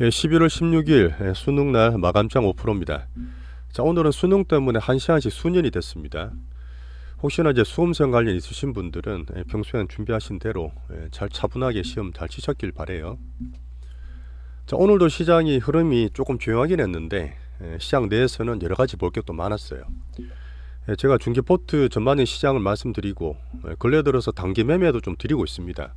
11월 16일 수능날 마감장 5%입니다. 자, 오늘은 수능 때문에 1시간씩 수년이 됐습니다. 혹시나 이제 수험생 관련 있으신 분들은 평소에 준비하신 대로 잘 차분하게 시험 잘 치셨길 바래요. 자, 오늘도 시장이 흐름이 조금 조용하긴 했는데 시장 내에서는 여러 가지 볼 게 또 많았어요. 제가 중개포트 전반의 시장을 말씀드리고 근래 들어서 단기 매매도 좀 드리고 있습니다.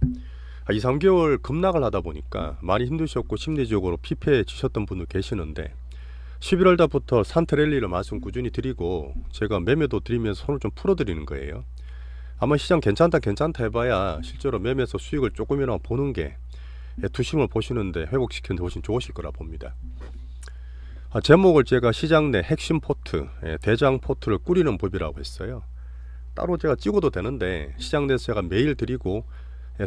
2, 3개월 급락을 하다 보니까 많이 힘드셨고 심리적으로 피폐해지셨던 분도 계시는데 11월 달부터 산트랠리를 말씀 꾸준히 드리고 제가 매매도 드리면서 손을 좀 풀어드리는 거예요. 아마 시장 괜찮다 해봐야 실제로 매매에서 수익을 조금이나마 보는 게 투심을 보시는데 회복시키는 데 훨씬 좋으실 거라 봅니다. 제목을 제가 시장 내 핵심 포트, 대장 포트를 꾸리는 법이라고 했어요. 따로 제가 찍어도 되는데 시장 내에서 제가 매일 드리고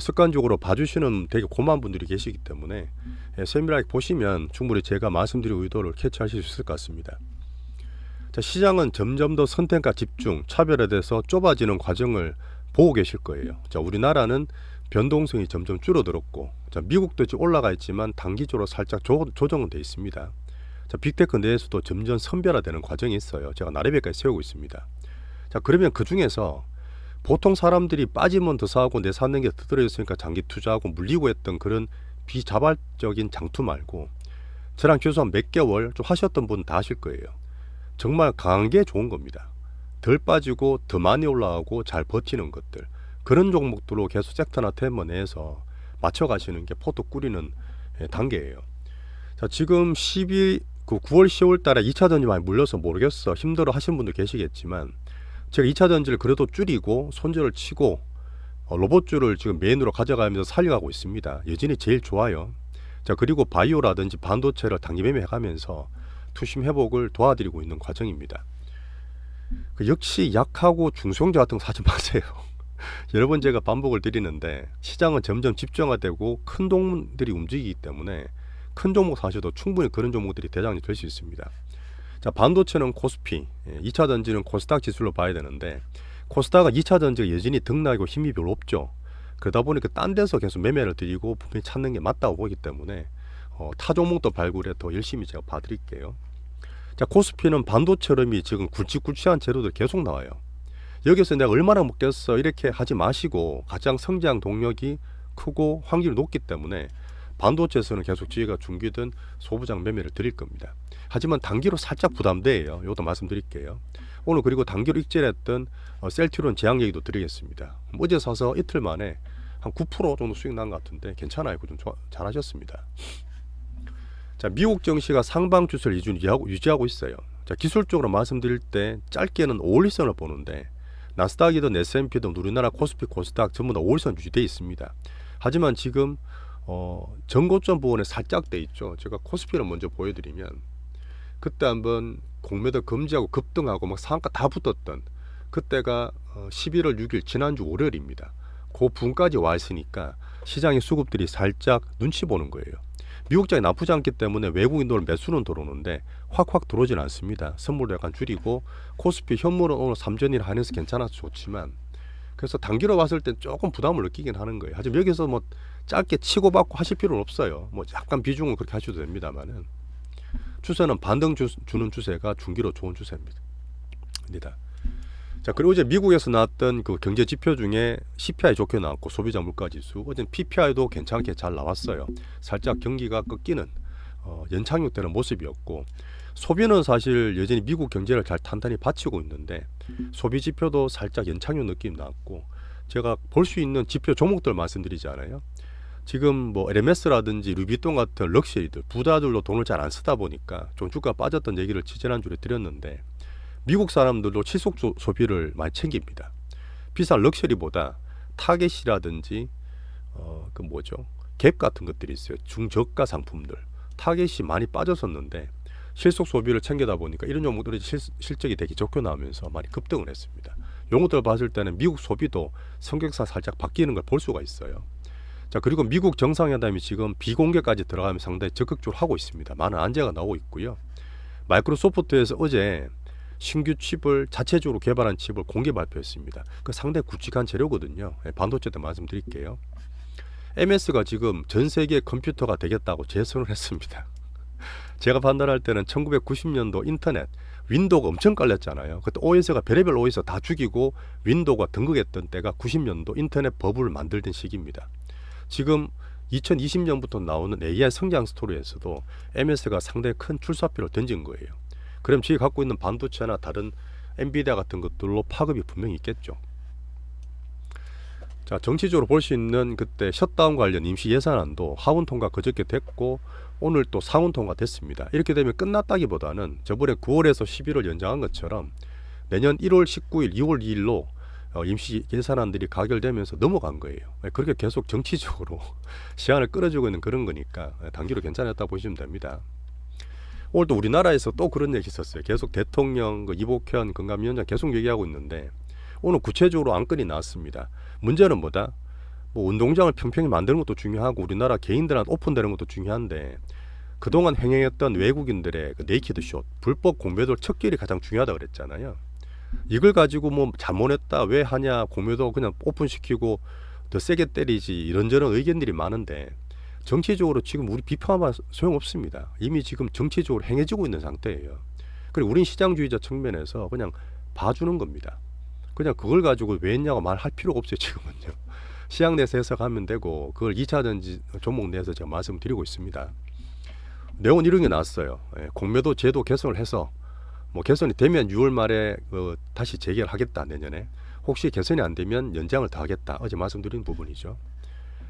습관적으로 봐주시는 되게 고마운 분들이 계시기 때문에 세밀하게 보시면 충분히 제가 말씀드린 의도를 캐치하실 수 있을 것 같습니다. 자, 시장은 점점 더 선택과 집중, 차별화돼서 좁아지는 과정을 보고 계실 거예요. 자, 우리나라는 변동성이 점점 줄어들었고, 자, 미국도 이제 올라가 있지만 단기적으로 살짝 조정은 돼 있습니다. 자, 빅테크 내에서도 점점 선별화되는 과정이 있어요. 제가 나래배까지 세우고 있습니다. 자, 그러면 그 중에서 보통 사람들이 빠지면 더 사고 내 사는 게 두드러졌으니까 장기 투자하고 물리고 했던 그런 비자발적인 장투 말고 저랑 최소한 몇 개월 좀 하셨던 분 다 아실 거예요. 정말 강한 게 좋은 겁니다. 덜 빠지고 더 많이 올라가고 잘 버티는 것들, 그런 종목들로 계속 섹터나 테마 내에서 맞춰가시는 게 포트 꾸리는 단계예요. 자, 지금 9월 10월 달에 2차 전지 많이 물려서 모르겠어 힘들어 하시는 분도 계시겠지만 제가 2차 전지를 그래도 줄이고 손절을 치고 로봇주를 지금 메인으로 가져가면서 살려가고 있습니다. 여전히 제일 좋아요. 자, 그리고 바이오라든지 반도체를 단기 매매해가면서 투심 회복을 도와드리고 있는 과정입니다. 역시 약하고 중소형주 같은 거 사지 마세요. 여러 번 제가 반복을 드리는데 시장은 점점 집중화되고 큰 종목들이 움직이기 때문에 큰 종목 사셔도 충분히 그런 종목들이 대장이 될 수 있습니다. 자, 반도체는 코스피, 2차 전지는 코스닥 지수로 봐야 되는데 코스닥은 2차 전지가 여전히 등락이고 힘이 별로 없죠. 그러다 보니까 딴 데서 계속 매매를 드리고 분명히 찾는 게 맞다고 보기 때문에 타 종목도 발굴해 더 열심히 제가 봐드릴게요. 자, 코스피는 반도체 흐름이 지금 굵직굵직한 재료들 계속 나와요. 여기서 내가 얼마나 먹겠어 이렇게 하지 마시고 가장 성장 동력이 크고 확률이 높기 때문에 반도체에서는 계속 저희가 중기든 소부장 매매를 드릴 겁니다. 하지만 단기로 살짝 부담돼요. 이것도 말씀드릴게요. 오늘 그리고 단기로 익절했던 셀트리온 제약 얘기도 드리겠습니다. 어제 사서 이틀 만에 한 9% 정도 수익 난 것 같은데 괜찮아요. 좀 잘하셨습니다. 자, 미국 증시가 상방 추세를 유지하고 있어요. 자, 기술적으로 말씀드릴 때 짧게는 5일선을 보는데 나스닥이든 S&P든 우리나라 코스피, 코스닥 전부 다 5일선 유지되어 있습니다. 하지만 지금 전고점 부분에 살짝 돼 있죠. 제가 코스피를 먼저 보여드리면 그때 한번 공매도 금지하고 급등하고 막 상한가 다 붙었던 그때가 11월 6일 지난주 월요일입니다. 그 부분까지 와 있으니까 시장의 수급들이 살짝 눈치 보는 거예요. 미국장이 나쁘지 않기 때문에 외국인들 매수는 들어오는데 확 들어오진 않습니다. 선물도 약간 줄이고 코스피 현물은 오늘 3전일 한해서 괜찮아서 좋지만 그래서 단기로 봤을 때 조금 부담을 느끼긴 하는 거예요. 하지만 여기서 뭐 짧게 치고받고 하실 필요는 없어요. 뭐 약간 비중을 그렇게 하셔도 됩니다만은 추세는 반등 주는 추세가 중기로 좋은 추세입니다. 자, 그리고 이제 미국에서 나왔던 그 경제 지표 중에 CPI 좋게 나왔고 소비자 물가 지수, 어제 PPI도 괜찮게 잘 나왔어요. 살짝 경기가 꺾이는 연착륙되는 모습이었고 소비는 사실 여전히 미국 경제를 잘 탄탄히 받치고 있는데 소비 지표도 살짝 연착륙 느낌 나왔고 제가 볼 수 있는 지표 종목들 말씀드리잖아요. 지금 뭐 LMS라든지 루비통 같은 럭셔리들 부자들도 돈을 잘 안 쓰다 보니까 좀 주가 빠졌던 얘기를 지난주에 드렸는데 미국 사람들도 실속 소비를 많이 챙깁니다. 비싼 럭셔리보다 타겟이라든지 갭 같은 것들이 있어요. 중저가 상품들 타겟이 많이 빠졌었는데 실속 소비를 챙겨다 보니까 이런 종목들이 실적이 되게 좋게 나오면서 많이 급등을 했습니다. 용어들 봤을 때는 미국 소비도 성격상 살짝 바뀌는 걸 볼 수가 있어요. 자, 그리고 미국 정상회담이 지금 비공개까지 들어가면 상당히 적극적으로 하고 있습니다. 많은 안제가 나오고 있고요. 마이크로소프트에서 어제 신규 칩을 자체적으로 개발한 칩을 공개 발표했습니다. 그 상당히 굵직한 재료거든요. 반도체 때 말씀드릴게요. MS가 지금 전 세계 컴퓨터가 되겠다고 재선을 했습니다. 제가 판단할 때는 1990년도 인터넷 윈도우가 엄청 깔렸잖아요. 그때 OS가 별의별 OS 다 죽이고 윈도우가 등극했던 때가 90년도 인터넷 버블을 만들던 시기입니다. 지금 2020년부터 나오는 AI 성장 스토리에서도 MS가 상당히 큰 출사표를 던진 거예요. 그럼 지금 갖고 있는 반도체나 다른 엔비디아 같은 것들로 파급이 분명히 있겠죠. 자, 정치적으로 볼 수 있는 그때 셧다운 관련 임시 예산안도 하원 통과 그저께 됐고 오늘 또 상원 통과 됐습니다. 이렇게 되면 끝났다기보다는 저번에 9월에서 11월 연장한 것처럼 내년 1월 19일, 2월 2일로 임시 예산안들이 가결되면서 넘어간 거예요. 그렇게 계속 정치적으로 시간을 끌어주고 있는 그런 거니까 단기로 괜찮았다 보시면 됩니다. 오늘 또 우리나라에서 또 그런 얘기 있었어요. 계속 대통령, 이복현 금감위원장 계속 얘기하고 있는데 오늘 구체적으로 안건이 나왔습니다. 문제는 뭐다? 뭐 운동장을 평평히 만드는 것도 중요하고 우리나라 개인들한테 오픈되는 것도 중요한데 그동안 행행했던 외국인들의 그 네이키드 숏, 불법 공매도 척결이 가장 중요하다고 그랬잖아요. 이걸 가지고 뭐 잘못했다 왜 하냐, 공매도 그냥 오픈시키고 더 세게 때리지, 이런저런 의견들이 많은데 정치적으로 지금 우리 비판하면 소용없습니다. 이미 지금 정치적으로 행해지고 있는 상태예요. 그리고 우린 시장주의자 측면에서 그냥 봐주는 겁니다. 그냥 그걸 가지고 왜 했냐고 말할 필요가 없어요. 지금은요. 시장 내에서 해석하면 되고 그걸 2차전지 종목 내에서 제가 말씀드리고 있습니다. 내용은 이런 게 나왔어요. 공매도 제도 개선을 해서 뭐 개선이 되면 6월 말에 다시 재개하겠다 내년에. 혹시 개선이 안 되면 연장을 더 하겠다. 어제 말씀드린 부분이죠.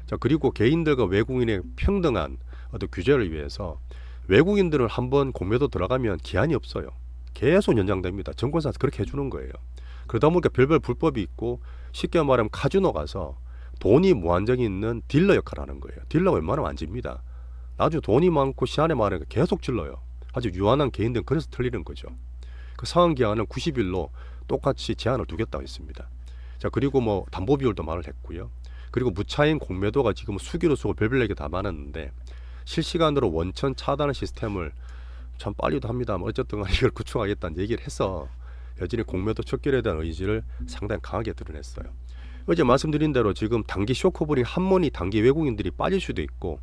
자, 그리고 개인들과 외국인의 평등한 어떤 규제를 위해서 외국인들을 한번 공매도 들어가면 기한이 없어요. 계속 연장됩니다. 정권사에서 그렇게 해주는 거예요. 그러다 보니까 별별 불법이 있고 쉽게 말하면 카지노 가서 돈이 무한정이 있는 딜러 역할을 하는 거예요. 딜러가 웬만하면 안 집니다. 나중에 돈이 많고 시한에 많으니까 계속 질러요. 아주 유한한 개인들은 그래서 틀리는 거죠. 그 상한 기한은 90일로 똑같이 제한을 두겠다고 했습니다. 자, 그리고 뭐 담보 비율도 말을 했고요. 그리고 무차익 공매도가 지금 수기로 쓰고 별별 얘기 다 많았는데 실시간으로 원천 차단 시스템을 참 빨리도 합니다만 어쨌든 이걸 구축하겠다는 얘기를 해서 여전히 공매도 척결에 대한 의지를 상당히 강하게 드러냈어요. 어제 말씀드린 대로 지금 단기 쇼커블이 한번이 단기 외국인들이 빠질 수도 있고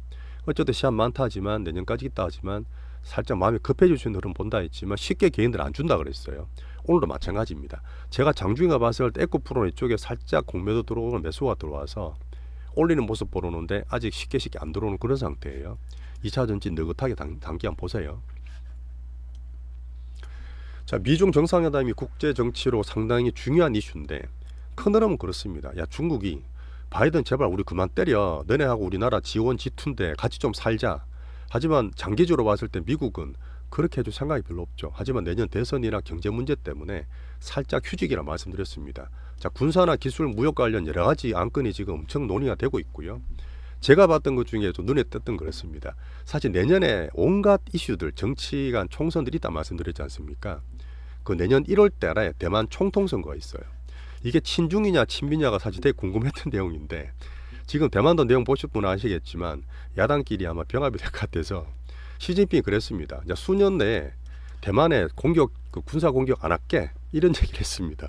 어쨌든 시한 많다 하지만 내년까지 있다 하지만 살짝 마음이 급해질 수 있는 흐름 본다 했지만 쉽게 개인들 안 준다 그랬어요. 오늘도 마찬가지입니다. 제가 장중인가 봤을 때 에코프로 이쪽에 살짝 공매도 들어오는 매수가 들어와서 올리는 모습 보러오는데 아직 쉽게 안 들어오는 그런 상태예요. 2차 전지 느긋하게 단기 한번 보세요. 자, 미중 정상회담이 국제 정치로 상당히 중요한 이슈인데 큰 흐름은 그렇습니다. 야, 중국이 바이든 제발 우리 그만 때려. 너네하고 우리나라 지원 지투인데 같이 좀 살자. 하지만 장기적으로 봤을 때 미국은 그렇게 해줄 생각이 별로 없죠. 하지만 내년 대선이나 경제 문제 때문에 살짝 휴직이라 말씀드렸습니다. 자, 군사나 기술, 무역 관련 여러 가지 안건이 지금 엄청 논의가 되고 있고요. 제가 봤던 것 중에도 눈에 띄었던 그렇습니다. 사실 내년에 온갖 이슈들, 정치관 총선들이 있다 말씀드렸지 않습니까? 그 내년 1월 달에 대만 총통선거가 있어요. 이게 친중이냐 친미냐가 사실 되게 궁금했던 내용인데 지금 대만도 내용 보실 분은 아시겠지만 야당끼리 아마 병합이 될 것 같아서 시진핑이 그랬습니다. 이제 수년 내에 대만에 군사 공격 안 할게 이런 얘기를 했습니다.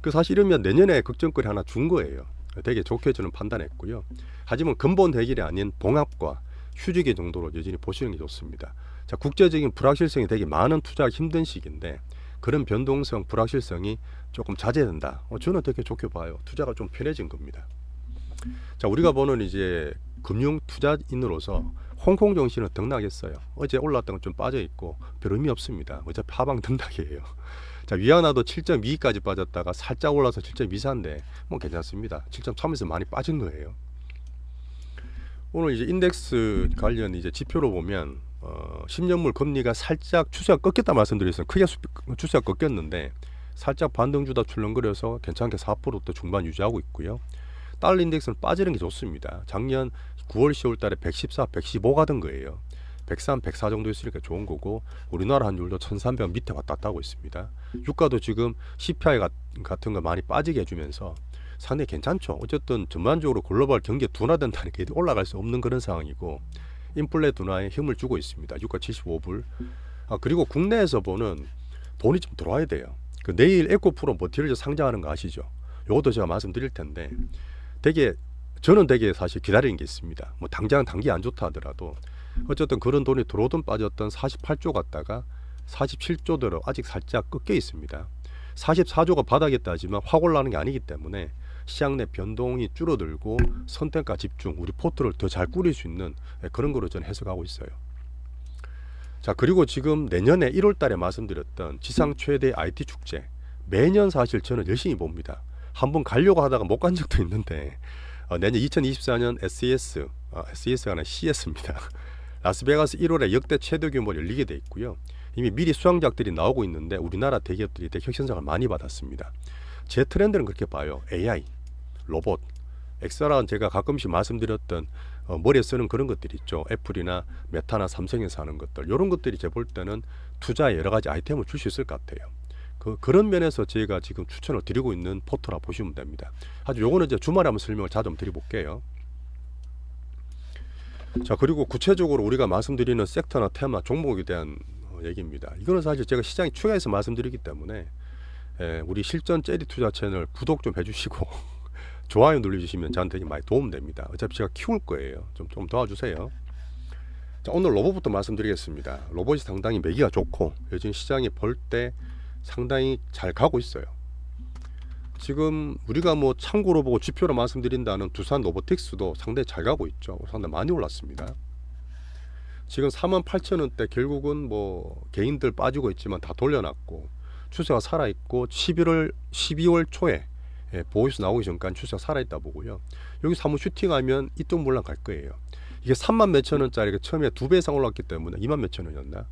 그 사실 이러면 내년에 걱정거리 하나 준 거예요. 되게 좋게 저는 판단했고요. 하지만 근본 해결이 아닌 봉합과 휴직의 정도로 여전히 보시는 게 좋습니다. 자, 국제적인 불확실성이 되게 많은 투자하기 힘든 시기인데 그런 변동성, 불확실성이 조금 자제된다. 저는 되게 좋게 봐요. 투자가 좀 편해진 겁니다. 자, 우리가 보는 이제 금융 투자인으로서 홍콩 정신은 등락했어요. 어제 올랐던 건 좀 빠져 있고 별 의미 없습니다. 어차피 하방 등락이에요. 자, 위안화도 7.2까지 빠졌다가 살짝 올라서 7.24인데 뭐 괜찮습니다. 7.3에서 많이 빠진 거예요. 오늘 이제 인덱스 관련 이제 지표로 보면 10년물 금리가 살짝 추세가 꺾였다 말씀드렸어요. 크게 추세가 꺾였는데 살짝 반등 주다 출렁거려서 괜찮게 4%대 중반 유지하고 있고요. 달러 인덱스는 빠지는 게 좋습니다. 작년 9월 10월 달에 114, 115 가던 거예요. 103, 104 정도 있으니까 좋은 거고 우리나라 환율도 1300 밑에 왔다 갔다 하고 있습니다. 유가도 지금 CPI 같은 거 많이 빠지게 해주면서 상당히 괜찮죠. 어쨌든 전반적으로 글로벌 경기 둔화된다는 게 올라갈 수 없는 그런 상황이고 인플레 둔화에 힘을 주고 있습니다. 유가 75불. 그리고 국내에서 보는 돈이 좀 들어와야 돼요. 그 내일 에코프로 머티리얼 상장하는 거 아시죠? 요것도 제가 말씀드릴 텐데 되게 저는 되게 사실 기다리는 게 있습니다. 뭐 당장 단기 안 좋다 하더라도 어쨌든 그런 돈이 들어오든 빠졌던 48조 갔다가 47조대로 아직 살짝 꺾여 있습니다. 44조가 바닥에 따지만 확 올라가는 게 아니기 때문에 시장 내 변동이 줄어들고 선택과 집중, 우리 포트를 더 잘 꾸릴 수 있는 그런 거로 저는 해석하고 있어요. 자, 그리고 지금 내년에 1월 달에 말씀드렸던 지상 최대 IT 축제, 매년 사실 저는 열심히 봅니다. 한번 가려고 하다가 못 간 적도 있는데 내년 2024년 SES가 아니라 CS입니다. 라스베가스 1월에 역대 최대 규모로 열리게 돼 있고요. 이미 미리 수상작들이 나오고 있는데 우리나라 대기업들이 혁신상을 많이 받았습니다. 제 트렌드는 그렇게 봐요. AI, 로봇, 엑스라는 제가 가끔씩 말씀드렸던 머리에 쓰는 그런 것들이 있죠. 애플이나 메타나 삼성에서 하는 것들, 이런 것들이 제가 볼 때는 투자에 여러 가지 아이템을 줄 수 있을 것 같아요. 그런 면에서 제가 지금 추천을 드리고 있는 포트라 보시면 됩니다. 아주 요거는 이제 주말에 한번 설명을 자주 드려볼게요. 자, 그리고 구체적으로 우리가 말씀드리는 섹터나 테마, 종목에 대한 얘기입니다. 이거는 사실 제가 시장이 추가해서 말씀드리기 때문에 우리 실전 젤리 투자 채널 구독 좀 해주시고 좋아요 눌러주시면 저한테 많이 도움됩니다. 어차피 제가 키울 거예요. 좀 도와주세요. 자, 오늘 로봇부터 말씀드리겠습니다. 로봇이 상당히 매기가 좋고 요즘 시장이 볼 때 상당히 잘 가고 있어요. 지금 우리가 뭐 참고로 보고 지표로 말씀드린다는 두산 로보틱스도 상당히 잘 가고 있죠. 상당히 많이 올랐습니다. 지금 48,000원대 결국은 뭐 개인들 빠지고 있지만 다 돌려놨고 추세가 살아있고 12월 초에 보고서 나오기 전까지 추세가 살아있다 보고요. 여기서 한번 슈팅하면 이쪽 물량 갈 거예요. 이게 3만 몇천 원짜리가 처음에 2배 이상 올랐기 때문에 2만 몇천 원이었나?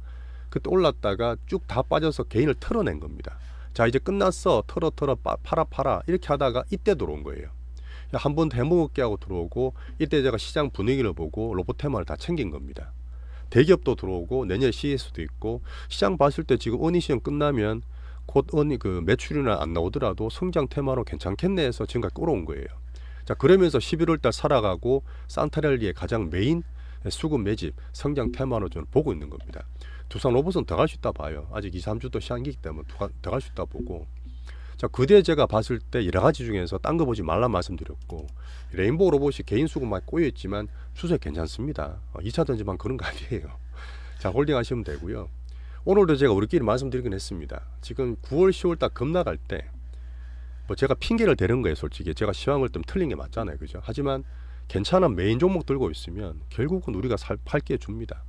그때 올랐다가 쭉 다 빠져서 개인을 털어낸 겁니다. 자, 이제 끝났어. 털어 팔아 이렇게 하다가 이때 들어온 거예요. 한 번 더 해먹게 하고 들어오고 이때 제가 시장 분위기를 보고 로봇 테마를 다 챙긴 겁니다. 대기업도 들어오고 내년 CES도 있고 시장 봤을 때 지금 어닝 시즌 끝나면 곧 그 매출이나 안 나오더라도 성장 테마로 괜찮겠네 해서 지금까지 끌어온 거예요. 자, 그러면서 11월달 살아가고 산타랠리의 가장 메인 수급 매집 성장 테마로 저는 보고 있는 겁니다. 두산 로봇은 더 갈 수 있다 봐요. 아직 2, 3주도 시한기이기 때문에 더 갈 수 있다 보고. 자, 그때 제가 봤을 때 여러 가지 중에서 딴 거 보지 말라 말씀드렸고 레인보우 로봇이 개인 수급 많이 꼬여 있지만 추세 괜찮습니다. 2차 던지만 그런 거 아니에요. 자, 홀딩 하시면 되고요. 오늘도 제가 우리끼리 말씀드리긴 했습니다. 지금 9월 10월 딱 급락할 때 뭐 제가 핑계를 대는 거예요. 솔직히 제가 시황을 좀 틀린 게 맞잖아요. 그죠? 하지만 괜찮은 메인 종목 들고 있으면 결국은 우리가 팔게 줍니다.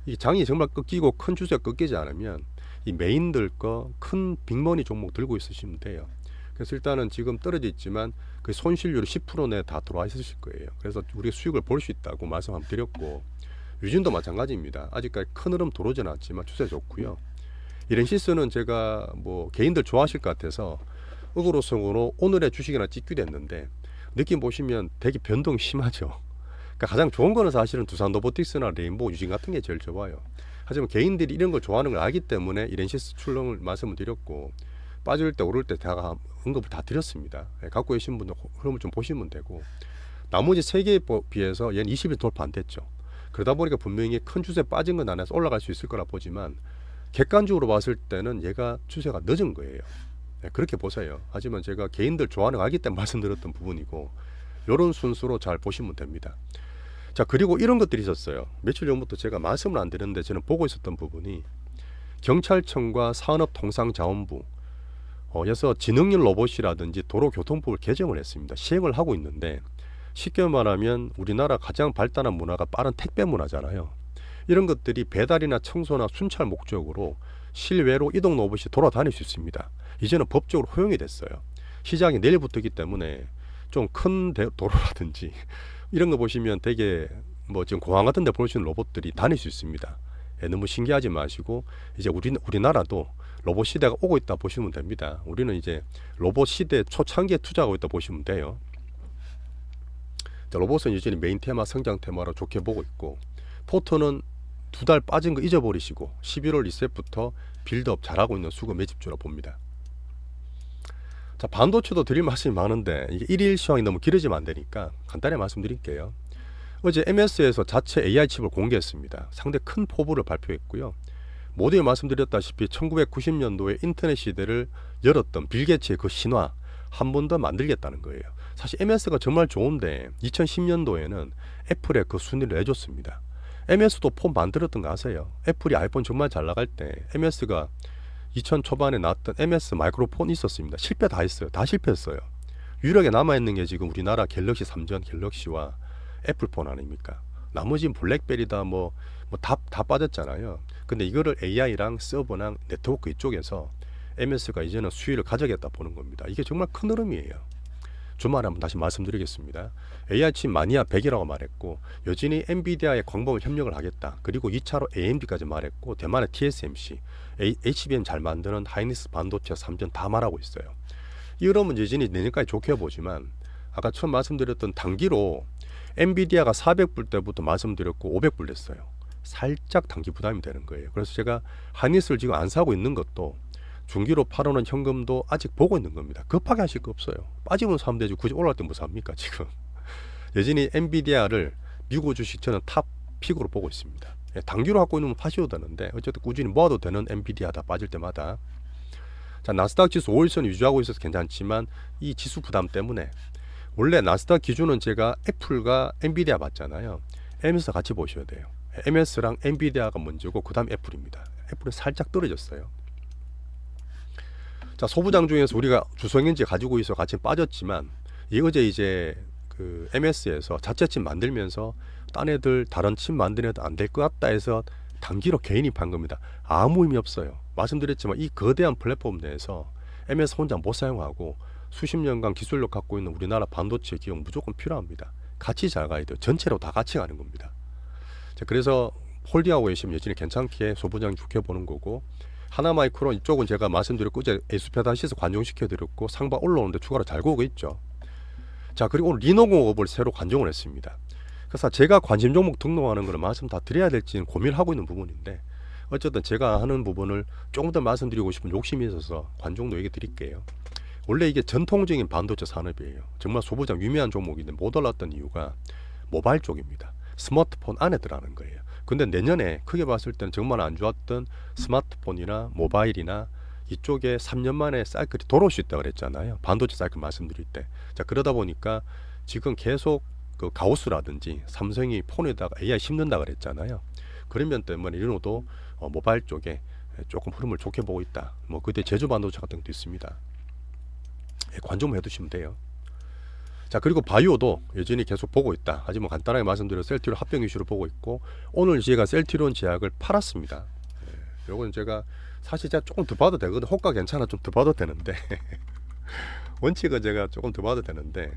이 장이 정말 꺾이고 큰 추세가 꺾이지 않으면 이 메인들 거 큰 빅머니 종목 들고 있으시면 돼요. 그래서 일단은 지금 떨어져 있지만 그 손실률이 10% 내에 다 들어와 있으실 거예요. 그래서 우리가 수익을 볼 수 있다고 말씀 한번 드렸고 유진도 마찬가지입니다. 아직까지 큰 흐름 들어오진 않지만 추세 좋고요. 이렌시스는 제가 뭐 개인들 좋아하실 것 같아서 어그로성으로 오늘의 주식이나 찍기도 했는데 느낌 보시면 되게 변동 심하죠. 그러니까 가장 좋은 거는 사실은 두산 로보틱스나 레인보우 유진 같은 게 제일 좋아요. 하지만 개인들이 이런 걸 좋아하는 걸 알기 때문에 이렌시스 출렁을 말씀을 드렸고 빠질 때 오를 때 다 언급을 다 드렸습니다. 갖고 계신 분들 흐름을 좀 보시면 되고 나머지 세 개에 비해서 얘는 20일 돌파 안 됐죠. 그러다 보니까 분명히 큰 추세 빠진 건 안에서 올라갈 수 있을 거라 보지만 객관적으로 봤을 때는 얘가 추세가 늦은 거예요. 그렇게 보세요. 하지만 제가 개인들 좋아하는 거 알기 때문에 말씀드렸던 부분이고 이런 순수로 잘 보시면 됩니다. 자, 그리고 이런 것들이 있었어요. 며칠 전부터 제가 말씀을 안 드렸는데 저는 보고 있었던 부분이 경찰청과 산업통상자원부 에서 지능형 로봇이라든지 도로교통법을 개정을 했습니다. 시행을 하고 있는데 쉽게 말하면 우리나라 가장 발달한 문화가 빠른 택배 문화잖아요. 이런 것들이 배달이나 청소나 순찰 목적으로 실외로 이동 로봇이 돌아다닐 수 있습니다. 이제는 법적으로 허용이 됐어요. 시작이 내일부터이기 때문에 좀 큰 도로라든지 이런 거 보시면 되게 뭐 지금 공항 같은 데 볼 수 있는 로봇들이 다닐 수 있습니다. 너무 신기하지 마시고 이제 우리나라도 로봇 시대가 오고 있다 보시면 됩니다. 우리는 이제 로봇 시대 초창기에 투자하고 있다 보시면 돼요. 로봇은 여전히 메인 테마, 성장 테마로 좋게 보고 있고 포트는 2달 빠진 거 잊어버리시고 11월 리셋부터 빌드업 잘하고 있는 수급 매집주로 봅니다. 자, 반도체도 드릴 말씀이 많은데 이게 일일 시황이 너무 길어지면 안 되니까 간단히 말씀드릴게요. 어제 MS에서 자체 AI 칩을 공개했습니다. 상당히 큰 포부를 발표했고요. 모두에 말씀드렸다시피 1990년도에 인터넷 시대를 열었던 빌 게이츠의 그 신화 한 번 더 만들겠다는 거예요. 사실 MS가 정말 좋은데 2010년도에는 애플에 그 순위를 내줬습니다. MS도 폰 만들었던 거 아세요? 애플이 아이폰 정말 잘 나갈 때 MS가 2000 초반에 나왔던 MS 마이크로폰 있었습니다. 실패 다 했어요. 다 실패했어요. 유일하게 남아있는 게 지금 우리나라 갤럭시 3전 갤럭시와 애플폰 아닙니까? 나머지는 블랙베리다 다 빠졌잖아요. 근데 이거를 AI랑 서버랑 네트워크 이쪽에서 MS가 이제는 수위를 가져겠다 보는 겁니다. 이게 정말 큰 흐름이에요. 주말에 한번 다시 말씀드리겠습니다. AI칩 마니아 100이라고 말했고 여전히 엔비디아의 광범위 협력을 하겠다. 그리고 2차로 AMD까지 말했고 대만의 TSMC, HBM 잘 만드는 하이닉스 반도체 3전 다 말하고 있어요. 이 흐름은 여전히 내년까지 좋게 보지만 아까 처음 말씀드렸던 단기로 엔비디아가 400불 때부터 말씀드렸고 500불 됐어요. 살짝 단기 부담이 되는 거예요. 그래서 제가 하이닉스를 지금 안 사고 있는 것도 중기로 팔아놓은 현금도 아직 보고 있는 겁니다. 급하게 하실 거 없어요. 빠지면 사면 되지 굳이 올라갈 때 뭐 삽니까 지금. 여전히 엔비디아를 미국 주식 저는 탑 픽으로 보고 있습니다. 단기로 갖고 있는 건 파셔도 되는데 어쨌든 꾸준히 모아도 되는 엔비디아다 빠질 때마다. 자, 나스닥 지수 5일선 유지하고 있어서 괜찮지만 이 지수 부담 때문에 원래 나스닥 기준은 제가 애플과 엔비디아 봤잖아요. MS 같이 보셔야 돼요. MS랑 엔비디아가 먼저고 그 다음 애플입니다. 애플은 살짝 떨어졌어요. 자, 소부장 중에서 우리가 주성현지 가지고 있어 같이 빠졌지만 어제 이제 그 MS에서 자체 칩 만들면서 딴 애들 다른 칩 만드는 애들 안 될 것 같다 해서 단기로 개인입한 겁니다. 아무 의미 없어요. 말씀드렸지만 이 거대한 플랫폼 내에서 MS 혼자 못 사용하고 수십 년간 기술력 갖고 있는 우리나라 반도체 기업 무조건 필요합니다. 같이 잘 가야 돼요. 전체로 다 같이 가는 겁니다. 자, 그래서 홀딩하고 계시면 여전히 괜찮게 소부장 좋게 보는 거고 하나마이크론 이쪽은 제가 말씀드렸고 어제 에스페다시에서 관종시켜드렸고 상방 올라오는데 추가로 잘 구고 있죠. 자, 그리고 오늘 리노공업을 새로 관종을 했습니다. 그래서 제가 관심 종목 등록하는 걸 말씀 다 드려야 될지는 고민을 하고 있는 부분인데 어쨌든 제가 하는 부분을 조금 더 말씀드리고 싶은 욕심이 있어서 관종도 얘기 드릴게요. 원래 이게 전통적인 반도체 산업이에요. 정말 소부장 유명한 종목인데 못 올랐던 이유가 모바일 쪽입니다. 스마트폰 안에 들어가는 거예요. 근데 내년에 크게 봤을 때는 정말 안 좋았던 스마트폰이나 모바일이나 이쪽에 3년 만에 사이클이 돌아올 수 있다고 그랬잖아요. 반도체 사이클 말씀드릴 때. 자, 그러다 보니까 지금 계속 그 가우스라든지 삼성이 폰에다가 AI 심는다 그랬잖아요. 그런 면 때문에 리노도 모바일 쪽에 조금 흐름을 좋게 보고 있다. 그때 제주 반도체 같은 것도 있습니다. 관종만 해두시면 돼요. 자, 그리고 바이오도 여전히 계속 보고 있다. 하지만 간단하게 말씀드려 셀트리온 합병 이슈로 보고 있고 오늘 제가 셀트리온 제약을 팔았습니다. 요건 제가 사실 제가 조금 더 봐도 되거든. 호가 괜찮아 좀 더 봐도 되는데 원칙은 제가 조금 더 봐도 되는데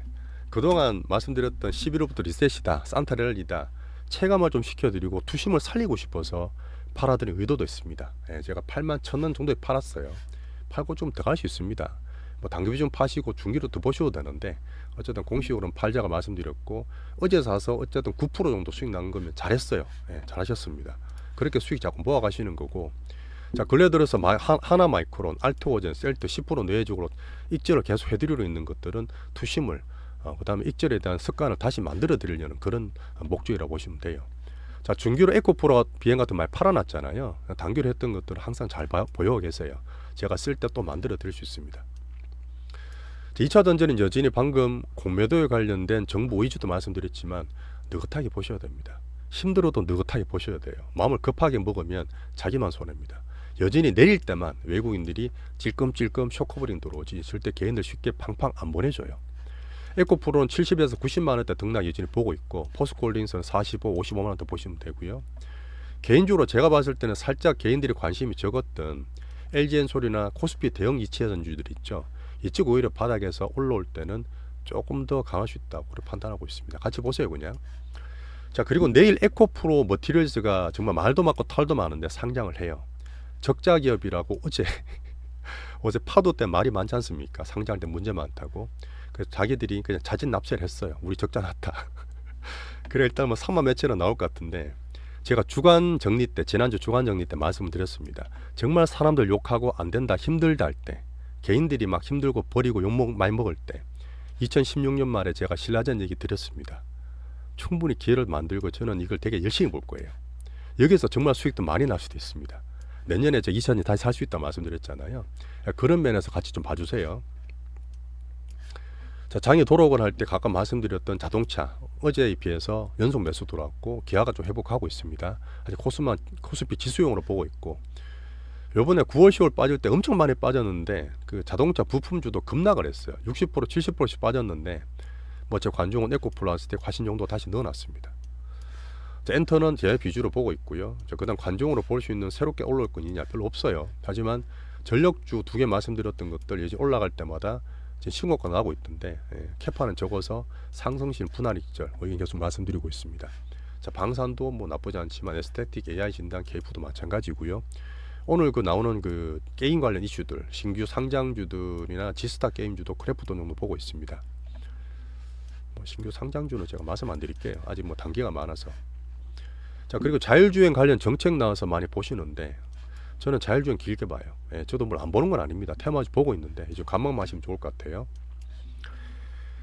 그동안 말씀드렸던 11월부터 리셋이다, 산타렐이다 체감을 좀 시켜드리고 투심을 살리고 싶어서 팔아드린 의도도 있습니다. 제가 81,000원 정도에 팔았어요. 팔고 좀 더 갈 수 있습니다. 단기비 좀 파시고 중기로 더 보셔도 되는데 어쨌든 공식으로는 팔자가 말씀드렸고 어제 사서 어쨌든 9% 정도 수익 난 거면 잘했어요. 잘하셨습니다. 그렇게 수익 자꾸 모아 가시는 거고 자, 근래 들어서 하나마이크론, 알트오젠, 셀트 10% 내외적으로 익절을 계속 해드리고 있는 것들은 투심을 그 다음에 익절에 대한 습관을 다시 만들어 드리려는 그런 목적이라고 보시면 돼요. 자, 중기로 에코프로 비행 같은 많이 팔아놨잖아요. 단기로 했던 것들을 항상 잘 보여 계세요. 제가 쓸 때 또 만들어 드릴 수 있습니다. 2차 던전은 여전히 방금 공매도에 관련된 정보 위주도 말씀드렸지만 느긋하게 보셔야 됩니다. 힘들어도 느긋하게 보셔야 돼요. 마음을 급하게 먹으면 자기만 손해입니다. 여전히 내릴 때만 외국인들이 찔끔찔끔 쇼커버링 들어오지 절대 개인들 쉽게 팡팡 안 보내줘요. 에코프로는 70에서 90만원대 등락 여전히 보고 있고 포스코홀딩스는 45, 55만원대 보시면 되고요. 개인적으로 제가 봤을 때는 살짝 개인들이 관심이 적었던 LG엔솔이나 코스피 대형 이체전주들 있죠. 이쪽 오히려 바닥에서 올라올 때는 조금 더 강할 수 있다고 판단하고 있습니다. 같이 보세요 그냥. 자, 그리고 내일 에코프로 머티리얼즈가 정말 말도 많고 털도 많은데 상장을 해요. 적자 기업이라고 어제 파도 때 말이 많지 않습니까? 상장할 때 문제 많다고. 그래서 자기들이 그냥 자진 납세를 했어요. 우리 적자 났다. 그래 일단 3만 몇천원 나올 것 같은데 제가 주간 정리 때 지난주 주간 정리 때 말씀을 드렸습니다. 정말 사람들 욕하고 안 된다 힘들다 할 때 개인들이 막 힘들고 버리고 욕 많이 먹을 때 2016년 말에 제가 신라젠 얘기 드렸습니다. 충분히 기회를 만들고 저는 이걸 되게 열심히 볼 거예요. 여기서 정말 수익도 많이 날 수도 있습니다. 내년에 저 2천이 다시 살 수 있다고 말씀드렸잖아요. 그런 면에서 같이 좀 봐주세요. 자, 장이 도록을 할 때 가끔 말씀드렸던 자동차 어제에 비해서 연속 매수 들어왔고 기아가 좀 회복하고 있습니다. 아직 코스피 지수용으로 보고 있고, 요번에 9월 10월 빠질 때 엄청 많이 빠졌는데 그 자동차 부품주도 급락을 했어요. 60% 70%씩 빠졌는데 뭐 제 관중은 에코 플러스 때 과신 정도 다시 넣어놨습니다. 자, 엔터는 제 비주로 보고 있고요. 그다음 관중으로 볼 수 있는 새롭게 올라올 건 있냐 별로 없어요. 하지만 전력주 두 개 말씀드렸던 것들 이제 올라갈 때마다 이제 신고가 나고 있던데, 캐파는 적어서 상승신 분할 익절 이건 계속 말씀드리고 있습니다. 자, 방산도 뭐 나쁘지 않지만 에스테틱 AI 진단 KF도 마찬가지고요. 오늘 그 나오는 그 게임 관련 이슈들, 신규 상장주들이나 지스타 게임주도 크래프톤 정도 보고 있습니다. 뭐 신규 상장주는 제가 말씀 안 드릴게요. 아직 뭐 단계가 많아서. 자, 그리고 자율주행 관련 정책 나와서 많이 보시는데 저는 자율주행 길게 봐요. 저도 뭘 안 보는 건 아닙니다. 테마주 보고 있는데 이제 감만 마시면 좋을 것 같아요.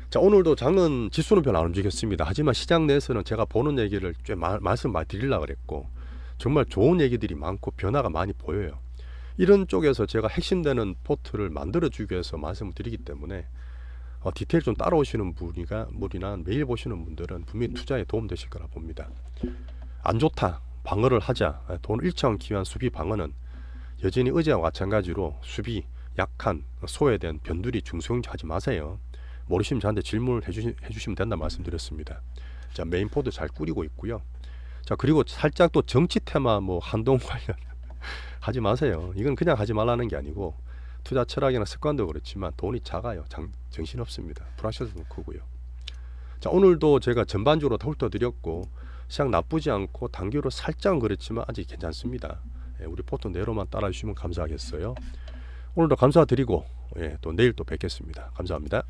자, 오늘도 장은 지수는 별로 안 움직였습니다. 하지만 시장 내에서는 제가 보는 얘기를 좀 말씀 많이 드리려고 그랬고, 정말 좋은 얘기들이 많고 변화가 많이 보여요. 이런 쪽에서 제가 핵심되는 포트를 만들어주기 위해서 말씀을 드리기 때문에 디테일 좀 따라오시는 분이나 매일 보시는 분들은 분명히 투자에 도움되실 거라 봅니다. 안 좋다, 방어를 하자, 돈 잃지 않기 위한 수비 방어는 여전히 어제와 마찬가지로 수비 약한 소외된 변두리 중소형주 하지 마세요. 모르시면 저한테 질문을 해주시면 된다 말씀드렸습니다. 자, 메인 포드 잘 꾸리고 있고요. 자, 그리고 살짝 또 정치 테마 뭐 한동 관련 하지 마세요. 이건 그냥 하지 말라는 게 아니고 투자 철학이나 습관도 그렇지만 돈이 작아요. 정신없습니다. 불확실성도 크고요. 자, 오늘도 제가 전반적으로 다 훑어드렸고 시장 나쁘지 않고 단기로 살짝은 그렇지만 아직 괜찮습니다. 우리 포트 내로만 따라주시면 감사하겠어요. 오늘도 감사드리고 또 내일 또 뵙겠습니다. 감사합니다.